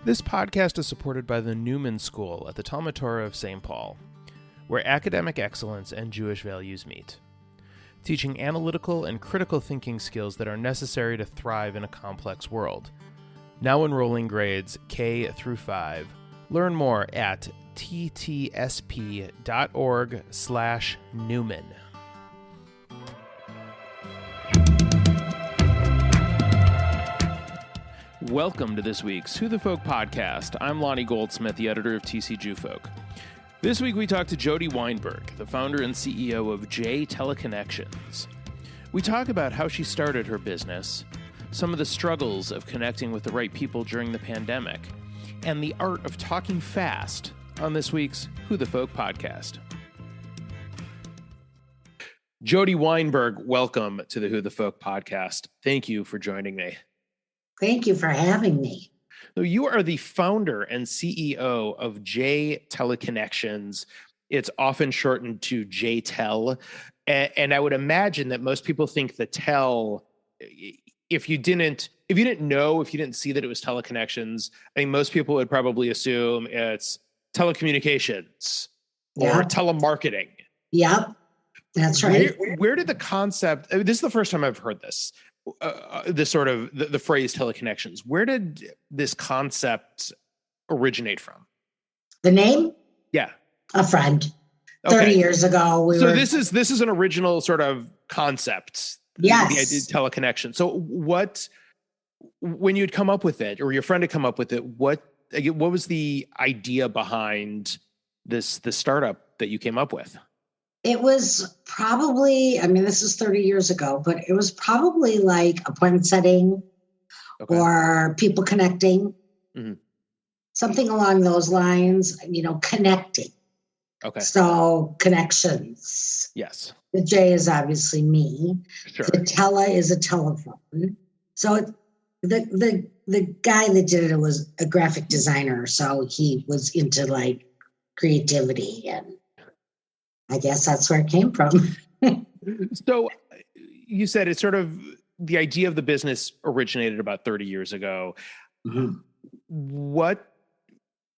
This podcast is supported by the Newman School at the Talmud Torah of St. Paul, where academic excellence and Jewish values meet, teaching analytical and critical thinking skills that are necessary to thrive in a complex world. Now enrolling grades K through 5. Learn more at ttsp.org/Newman. Welcome to this week's Who the Folk podcast. I'm Lonnie Goldsmith, the editor of TC Jewfolk. This week we talk to Jody Weinberg, the founder and CEO of J Teleconnections. We talk about how she started her business, some of the struggles of connecting with the right people during the pandemic, and the art of talking fast on this week's Who the Folk podcast. Jody Weinberg, welcome to the Who the Folk podcast. Thank you for joining me. Thank you for having me. So you are the founder and CEO of J Teleconnections. It's often shortened to J Tel. And I would imagine that most people think the tel, if you didn't see that it was teleconnections, I think most people would probably assume it's telecommunications or telemarketing. Yep, that's right. Where did the concept, this is the first time I've heard this, this sort of the phrase teleconnections. Where did this concept originate from? The name? Yeah. A friend. 30 years ago. This is an original sort of concept. Yes. The idea of teleconnection. So when you'd come up with it, or your friend had come up with it, what was the idea behind the startup that you came up with? It was probably, this is 30 years ago, but it was probably like appointment setting or people connecting, something along those lines, connecting. Okay. So connections. Yes. The J is obviously me. Sure. The tele is a telephone. So the guy that did it was a graphic designer. So he was into like creativity, and I guess that's where it came from. So you said it's sort of the idea of the business originated about 30 years ago. Mm-hmm.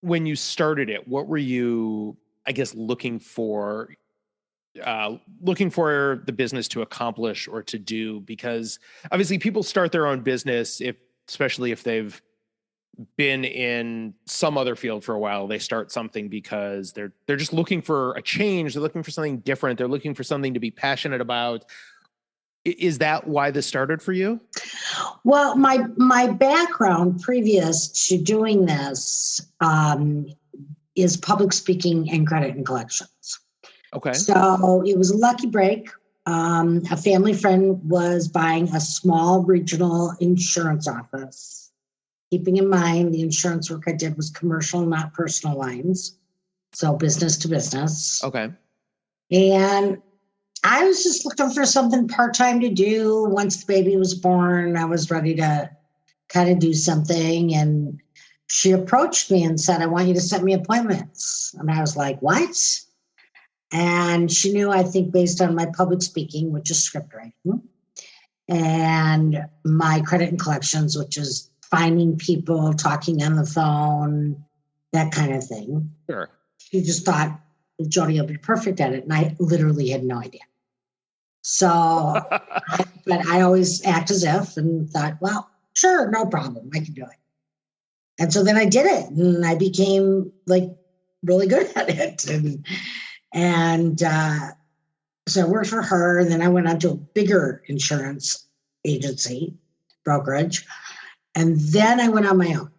When you started it, what were you, I guess, looking for the business to accomplish or to do? Because obviously people start their own business, especially if they've been in some other field for a while. They start something because they're just looking for a change. They're looking for something different. They're looking for something to be passionate about. Is that why this started for you? Well, my background previous to doing this is public speaking and credit and collections. Okay. So it was a lucky break. A family friend was buying a small regional insurance office. Keeping in mind, the insurance work I did was commercial, not personal lines. So business to business. Okay. And I was just looking for something part-time to do. Once the baby was born, I was ready to kind of do something. And she approached me and said, I want you to set me appointments. And I was like, what? And she knew, I think, based on my public speaking, which is script writing, and my credit and collections, which is finding people, talking on the phone, that kind of thing. Sure. She just thought, Jody will be perfect at it. And I literally had no idea. So, but I always act as if and thought, well, sure, no problem. I can do it. And so then I did it, and I became like really good at it. And so I worked for her, and then I went on to a bigger insurance agency, brokerage. And then I went on my own.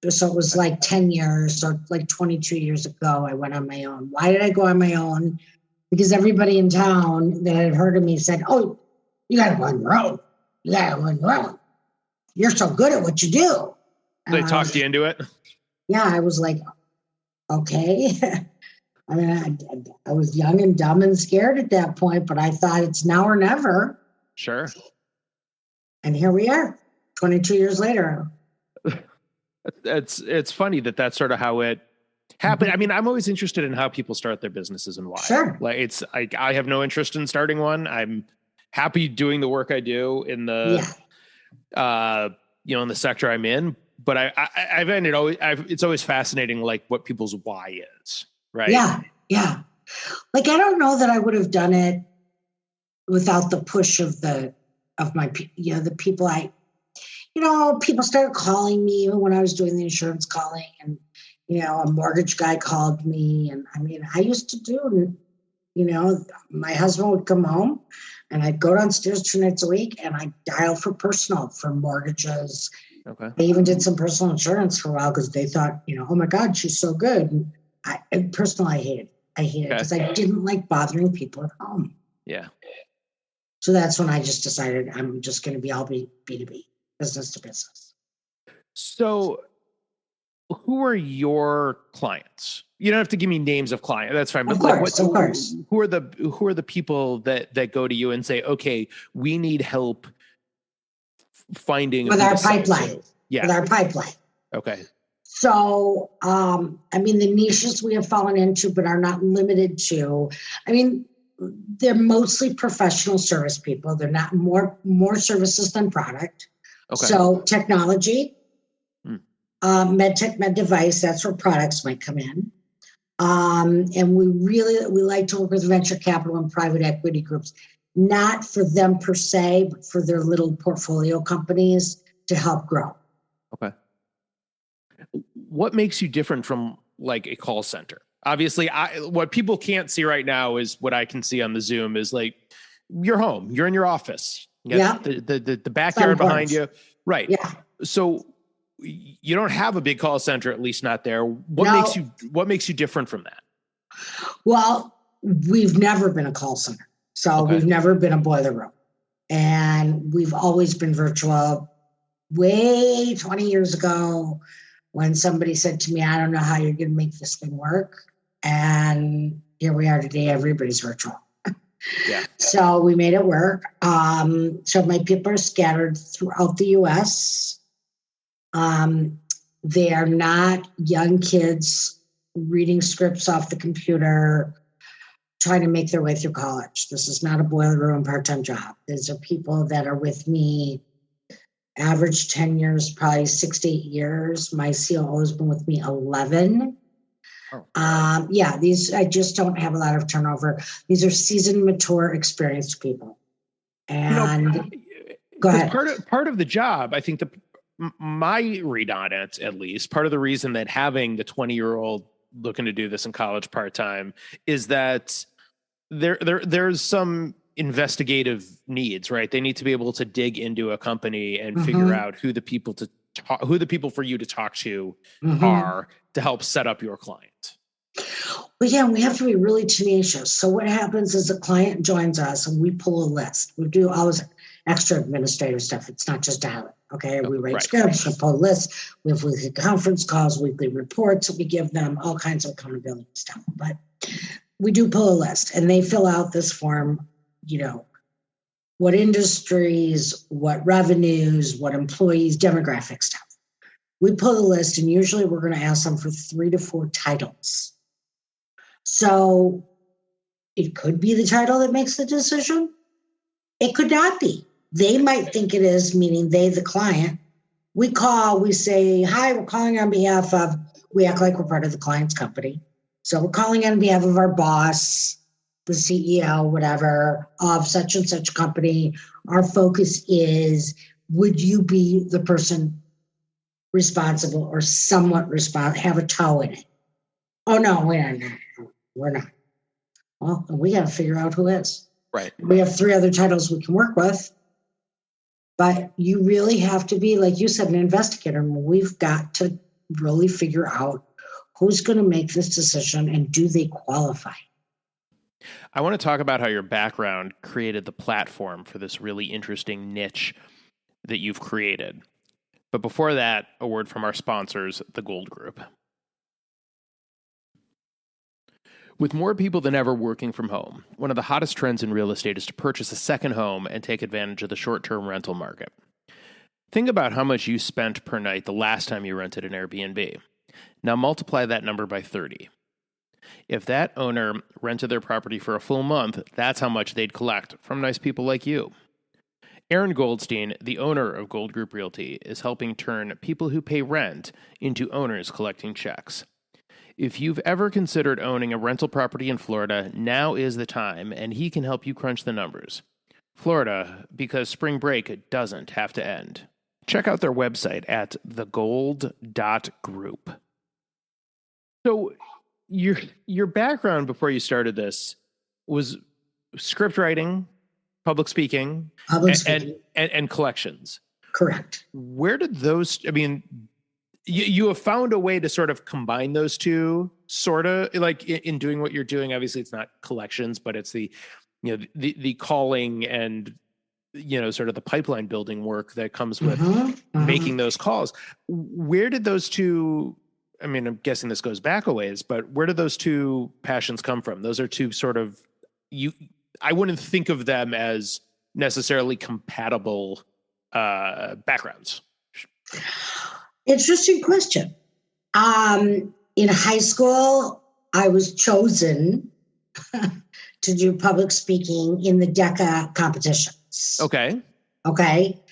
So it was like 10 years, so like 22 years ago, I went on my own. Why did I go on my own? Because everybody in town that had heard of me said, oh, you got to go on your own. You got to go on your own. You're so good at what you do. They talked you into it? Yeah, I was like, okay. I was young and dumb and scared at that point, but I thought it's now or never. Sure. And here we are, 22 years later. It's funny that's sort of how it happened. Mm-hmm. I'm always interested in how people start their businesses and why. Sure. Like I have no interest in starting one. I'm happy doing the work I do in the, in the sector I'm in, but I've ended always, it's always fascinating, like what people's why is, right? Yeah. Yeah. Like, I don't know that I would have done it without the push of my, the people people started calling me even when I was doing the insurance calling, and, a mortgage guy called me. And I mean, I used to do, my husband would come home and I'd go downstairs 2 nights a week and I'd dial for personal, for mortgages. Okay. They even did some personal insurance for a while because they thought, oh my God, she's so good. And personal, I hated it. I hated it because I didn't like bothering people at home. Yeah. So that's when I just decided I'm just going to be all B2B, business to business. So who are your clients? You don't have to give me names of clients. That's fine. But of course. Who are the people that go to you and say, okay, we need help finding with our pipeline? Yeah. With our pipeline. Okay. So, the niches we have fallen into, but are not limited to, they're mostly professional service people. They're not more services than product. Okay. So technology, med tech, med device, that's where products might come in. And we like to work with venture capital and private equity groups, not for them per se, but for their little portfolio companies to help grow. Okay. What makes you different from like a call center? Obviously, what people can't see right now is what I can see on the Zoom is like you're home, you're in your office, you got the backyard behind you. Right. Yeah. So you don't have a big call center, at least not there. What makes you different from that? Well, we've never been a call center. So we've never been a boiler room, and we've always been virtual. Way 20 years ago, when somebody said to me, I don't know how you're going to make this thing work. And here we are today, everybody's virtual. Yeah. So we made it work. So my people are scattered throughout the US. They are not young kids reading scripts off the computer, trying to make their way through college. This is not a boiler room part-time job. These are people that are with me average 10 years, probably 6 to 8 years. My COO has been with me 11. Oh. I just don't have a lot of turnover. These are seasoned, mature, experienced people. And go ahead. Part of the job, I think my read on it, at least, part of the reason that having the 20-year-old looking to do this in college part-time is that there's some investigative needs, right? They need to be able to dig into a company and figure out who the people for you to talk to are to help set up your client. Well, yeah, we have to be really tenacious. So what happens is a client joins us and we pull a list. We do always extra administrative stuff. It's not just dialing. Okay. We write scripts, we pull lists, we have weekly conference calls, weekly reports that we give them, all kinds of accountability stuff. But we do pull a list and they fill out this form, what industries, what revenues, what employees, demographic stuff. We pull the list and usually we're going to ask them for 3 to 4 titles. So it could be the title that makes the decision. It could not be. They might think it is, meaning they, the client. We call, we say, hi, we're calling on behalf of, we act like we're part of the client's company. So we're calling on behalf of our boss, the CEO, whatever, of such and such company. Our focus is, would you be the person responsible or somewhat responsible, have a toe in it? Oh, no, we're not. Well, we got to figure out who is. Right. We have 3 other titles we can work with. But you really have to be, like you said, an investigator. We've got to really figure out who's going to make this decision and do they qualify. I want to talk about how your background created the platform for this really interesting niche that you've created. But before that, a word from our sponsors, the Gold Group. With more people than ever working from home, one of the hottest trends in real estate is to purchase a second home and take advantage of the short-term rental market. Think about how much you spent per night the last time you rented an Airbnb. Now multiply that number by 30. If that owner rented their property for a full month, that's how much they'd collect from nice people like you. Aaron Goldstein, the owner of Gold Group Realty, is helping turn people who pay rent into owners collecting checks. If you've ever considered owning a rental property in Florida, now is the time, and he can help you crunch the numbers. Florida, because spring break doesn't have to end. Check out their website at thegold.group. So your background before you started this was script writing, public speaking, and collections. Correct. Where did those, I mean, you have found a way to sort of combine those two, sort of like in doing what you're doing. Obviously it's not collections, but it's the calling and, sort of the pipeline building work that comes with making those calls. Where did those two, I mean, I'm guessing this goes back a ways, but where did those two passions come from? Those are two sort of, I wouldn't think of them as necessarily compatible backgrounds. Interesting question. In high school, I was chosen to do public speaking in the DECA competitions. Okay.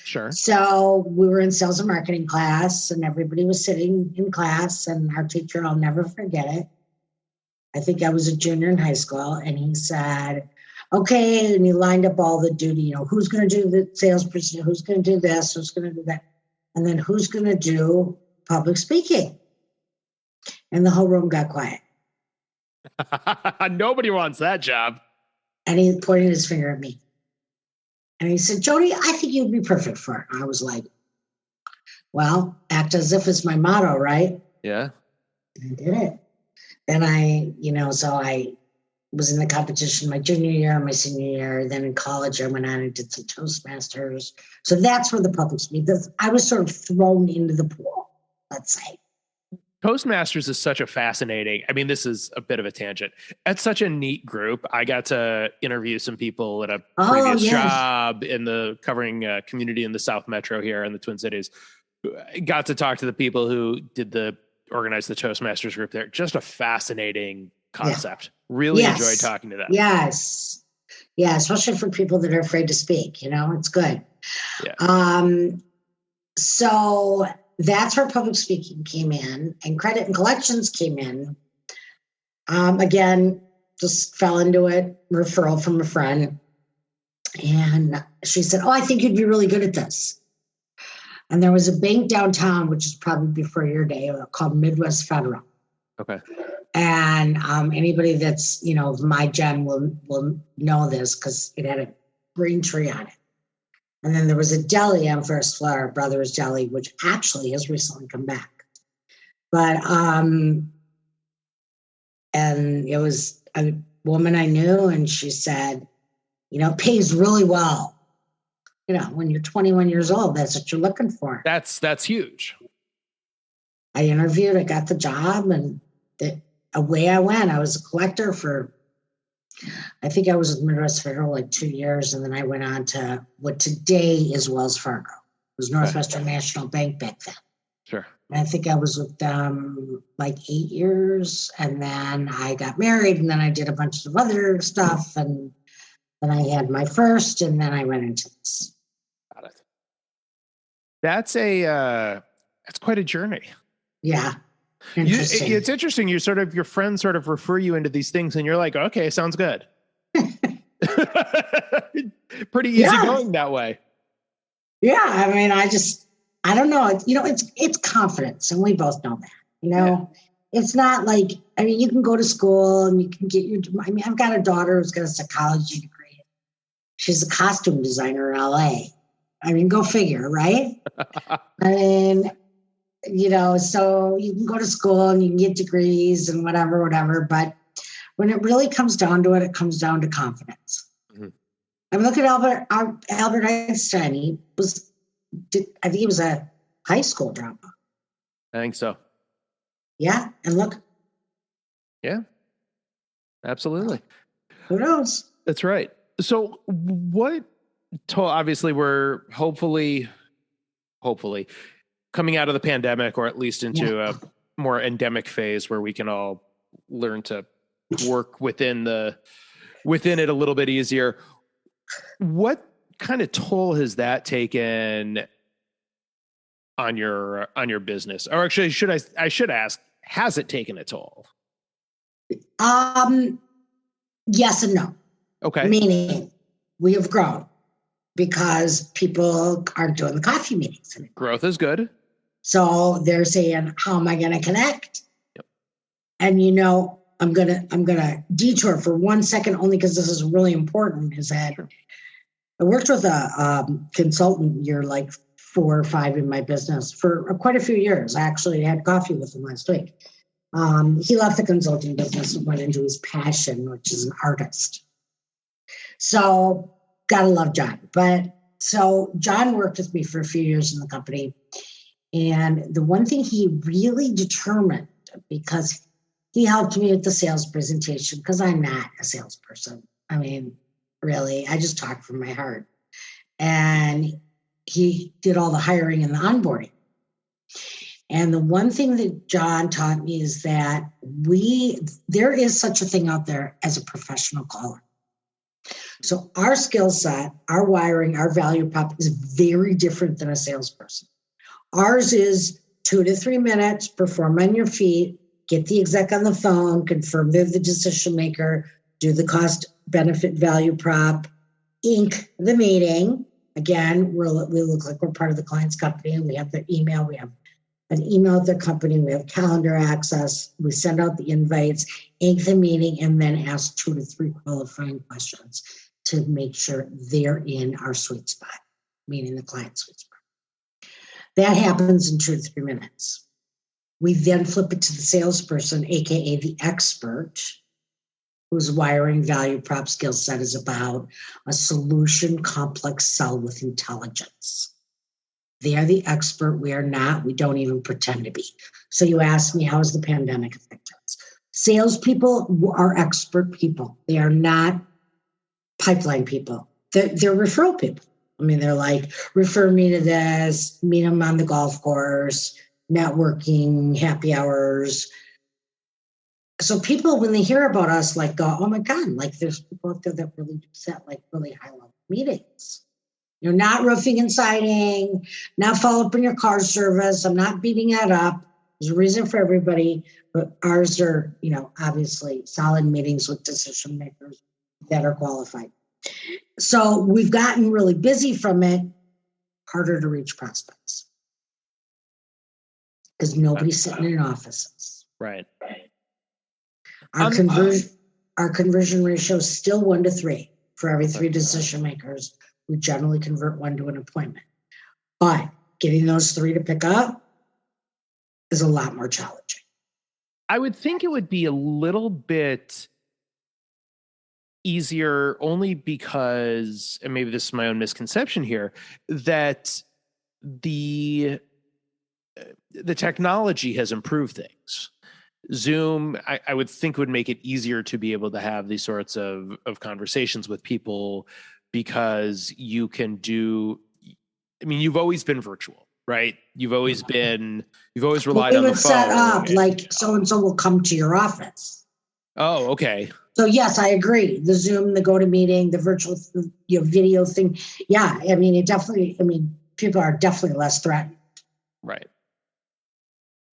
Sure. So we were in sales and marketing class, and everybody was sitting in class, and our teacher, I'll never forget it. I think I was a junior in high school, and he said, okay, and he lined up all the duty, who's going to do the salesperson, who's going to do this, who's going to do that, and then who's going to do public speaking. And the whole room got quiet. Nobody wants that job. And he pointed his finger at me. And he said, Jody, I think you'd be perfect for it. And I was like, well, act as if it's my motto, right? Yeah. And I did it. Then so I was in the competition my junior year, my senior year. Then in college, I went on and did some Toastmasters. So that's where the public speaking, I was sort of thrown into the pool, let's say. Toastmasters is such a fascinating, I mean, this is a bit of a tangent. It's such a neat group. I got to interview some people at a previous job in the covering community in the South Metro here in the Twin Cities. I got to talk to the people who organized the Toastmasters group there. Just a fascinating concept. Really enjoyed talking to them. Yes. Yeah, especially for people that are afraid to speak, it's good. Yeah. So that's where public speaking came in, and credit and collections came in. Again, just fell into it, referral from a friend. And she said, I think you'd be really good at this. And there was a bank downtown, which is probably before your day, called Midwest Federal. Okay. And anybody that's, of my gen will know this because it had a green tree on it. And then there was a deli on First Floor, Brothers Deli, which actually has recently come back. But, and it was a woman I knew, and she said, it pays really well. When you're 21 years old, that's what you're looking for. That's huge. I interviewed, I got the job, and away I went. I was a collector for, I think I was with Midwest Federal like 2 years, and then I went on to what today is Wells Fargo. It was Northwestern National Bank back then. Sure. And I think I was with them like 8 years, and then I got married, and then I did a bunch of other stuff, and then I had my first, and then I went into this. Got it. That's quite a journey. Yeah. It's interesting. Your friends sort of refer you into these things, and you're like, okay, sounds good. Pretty easy going that way. Yeah. I mean, I don't know. It's confidence, and we both know that, It's not like, you can go to school and you can get I've got a daughter who's got a psychology degree. She's a costume designer in LA. Go figure, right? So you can go to school and you can get degrees and whatever. But when it really comes down to it comes down to confidence. Mm-hmm. Look at Albert Einstein. I think he was a high school dropout. I think so. Yeah. And look. Yeah, absolutely. Who knows? That's right. So obviously we're hopefully coming out of the pandemic, or at least into a more endemic phase where we can all learn to work within it a little bit easier. What kind of toll has that taken on your business? Or actually, I should ask, has it taken a toll? Yes and no. Okay. Meaning we have grown because people aren't doing the coffee meetings anymore. Growth is good. So they're saying, how am I going to connect? Yep. And I'm gonna detour for 1 second only because this is really important. Is that sure. I worked with a consultant year like 4 or 5 in my business for quite a few years. I actually had coffee with him last week. He left the consulting business and went into his passion, which is an artist. So gotta love John. So John worked with me for a few years in the company. And the one thing he really determined, because he helped me with the sales presentation, because I'm not a salesperson. I mean, really, I just talk from my heart. And he did all the hiring and the onboarding. And the one thing that John taught me is that there is such a thing out there as a professional caller. So our skill set, our wiring, our value prop is very different than a salesperson. Ours is 2 to 3 minutes, perform on your feet, get the exec on the phone, confirm they're the decision maker, do the cost benefit value prop, ink the meeting. Again, we look like we're part of the client's company. We have their email. We have an email at their company. We have calendar access. We send out the invites, ink the meeting, and then ask 2 to 3 qualifying questions to make sure they're in our sweet spot, meaning the client's sweet spot. That happens in 2 to 3 minutes. We then flip it to the salesperson, AKA the expert, whose wiring value prop skill set is about a solution complex sell with intelligence. They are the expert. We are not. We don't even pretend to be. So you ask me, how has the pandemic affected us? Salespeople are expert people. They are not pipeline people. They're referral people. I mean, they're like, refer me to this, meet them on the golf course, networking, happy hours. So people, when they hear about us, like go, oh my God, like there's people out there that really do set like really high level meetings. You're not roofing and siding, not follow up on your car service. I'm not beating that up. There's a reason for everybody, but ours are, obviously solid meetings with decision makers that are qualified. So we've gotten really busy from it, harder to reach prospects because nobody's sitting in offices. Right. Our conversion ratio is still 1 to 3 for every 3 decision makers. We generally convert 1 to an appointment, but getting those 3 to pick up is a lot more challenging. I would think it would be a little bit easier only because, and maybe this is my own misconception here, that the technology has improved things. Zoom, I would think would make it easier to be able to have these sorts of conversations with people because you can do, you've always been virtual, right? You've always relied on the phone. Set up like so-and-so will come to your office. Oh, okay. So yes, I agree. The Zoom, the GoToMeeting, the virtual video thing. Yeah, people are definitely less threatened. Right.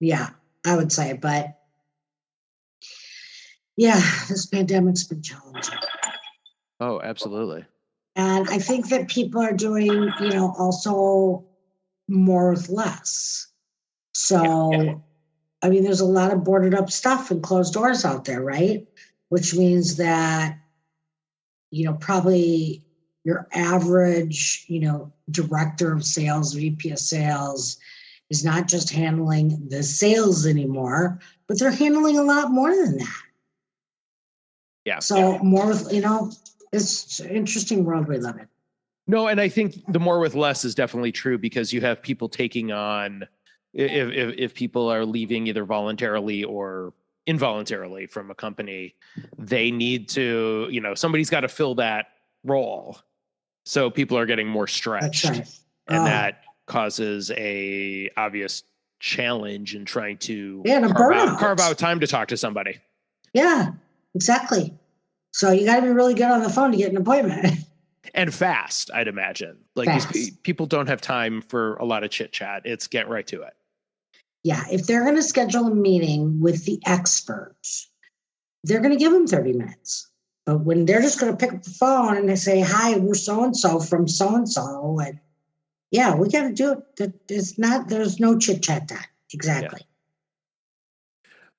Yeah, I would say, but yeah, this pandemic's been challenging. Oh, absolutely. And I think that people are doing, also more with less. So, there's a lot of boarded up stuff and closed doors out there, right? Which means that, probably your average, director of sales, VP of sales is not just handling the sales anymore, but they're handling a lot more than that. Yeah. So more, it's an interesting world we live in. No, and I think the more with less is definitely true because you have people taking on, if people are leaving either voluntarily or involuntarily from a company, they need to, somebody's got to fill that role. So people are getting more stretched. That's right. And that causes a obvious challenge in trying to carve out time to talk to somebody. Yeah, exactly. So you got to be really good on the phone to get an appointment. And fast, I'd imagine. Like these people don't have time for a lot of chit chat. It's get right to it. Yeah. If they're going to schedule a meeting with the experts, they're going to give them 30 minutes. But when they're just going to pick up the phone and they say, hi, we're so-and-so from so-and-so. And yeah, we got to do it. There's no chit chat time. Exactly. Yeah.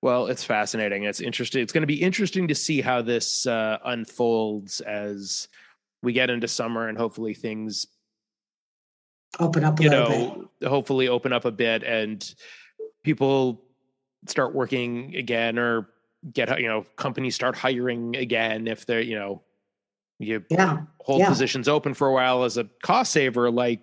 Well, it's fascinating. It's interesting. It's going to be interesting to see how this unfolds as we get into summer and hopefully things open up a little bit. Hopefully open up a bit and people start working again or get, companies start hiring again if they're, you hold positions open for a while as a cost saver. Like,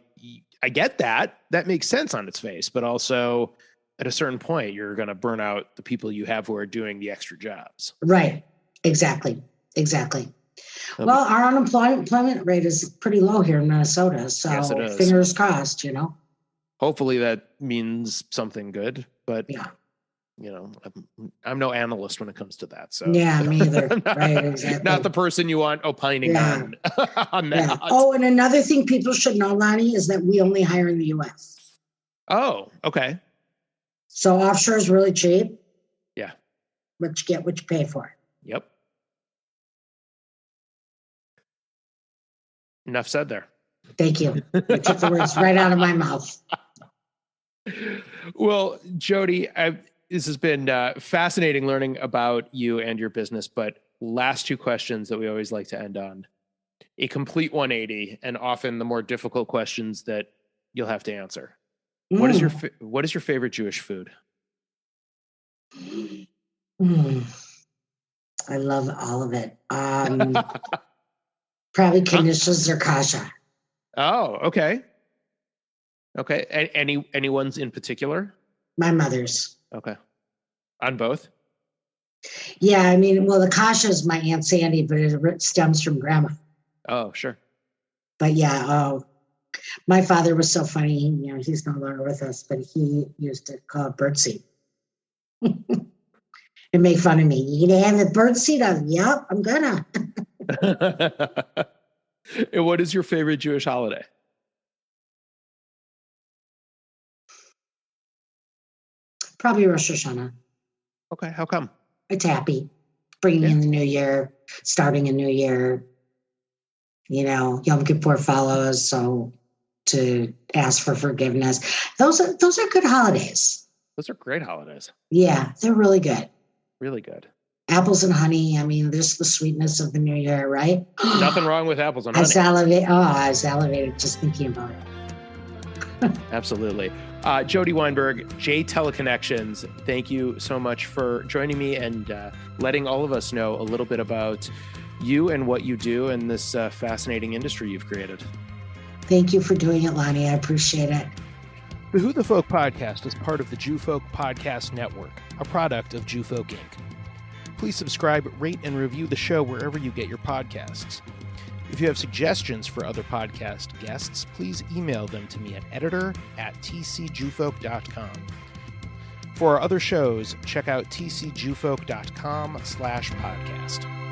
I get that. That makes sense on its face, but also at a certain point, you're going to burn out the people you have who are doing the extra jobs. Right. Exactly. Well, our unemployment rate is pretty low here in Minnesota. So yes, it is. Fingers crossed, Hopefully that means something good, but I'm no analyst when it comes to that. So yeah, me either. Right, exactly. Not the person you want opining on that. Yeah. Oh, and another thing people should know, Lonnie, is that we only hire in the U.S. Oh, okay. So offshore is really cheap. Yeah. What you get, what you pay for. Yep. Enough said there. Thank you. You took the words right out of my mouth. Well, Jody, this has been fascinating learning about you and your business, but last two questions that we always like to end on. A complete 180, and often the more difficult questions that you'll have to answer. What is your favorite Jewish food? I love all of it. Probably knishes or kasha. Oh, okay. Okay. Any ones in particular? My mother's. Okay. On both? Yeah, I mean, well, the kasha is my Aunt Sandy, but it stems from grandma. Oh, sure. But yeah, my father was so funny. He's no longer with us, but he used to call it birdseed and make fun of me. You gonna have the birdseed on? Yep, I'm gonna. And what is your favorite Jewish holiday? Probably Rosh Hashanah. Okay, how come? It's happy. Bringing in the new year, starting a new year. Yom Kippur follows, so to ask for forgiveness. Those are good holidays. Those are great holidays. Yeah, they're really good. Really good. Apples and honey. I mean, there's the sweetness of the new year, right? Nothing wrong with apples and honey. I salivated just thinking about it. Absolutely. Jody Weinberg, J Teleconnections, thank you so much for joining me and letting all of us know a little bit about you and what you do in this fascinating industry you've created. Thank you for doing it, Lonnie. I appreciate it. The Who the Folk podcast is part of the Jew Folk Podcast Network, a product of Jew Folk Inc. Please subscribe, rate, and review the show wherever you get your podcasts. If you have suggestions for other podcast guests, please email them to me at editor@tcjewfolk.com. For our other shows, check out tcjewfolk.com/podcast.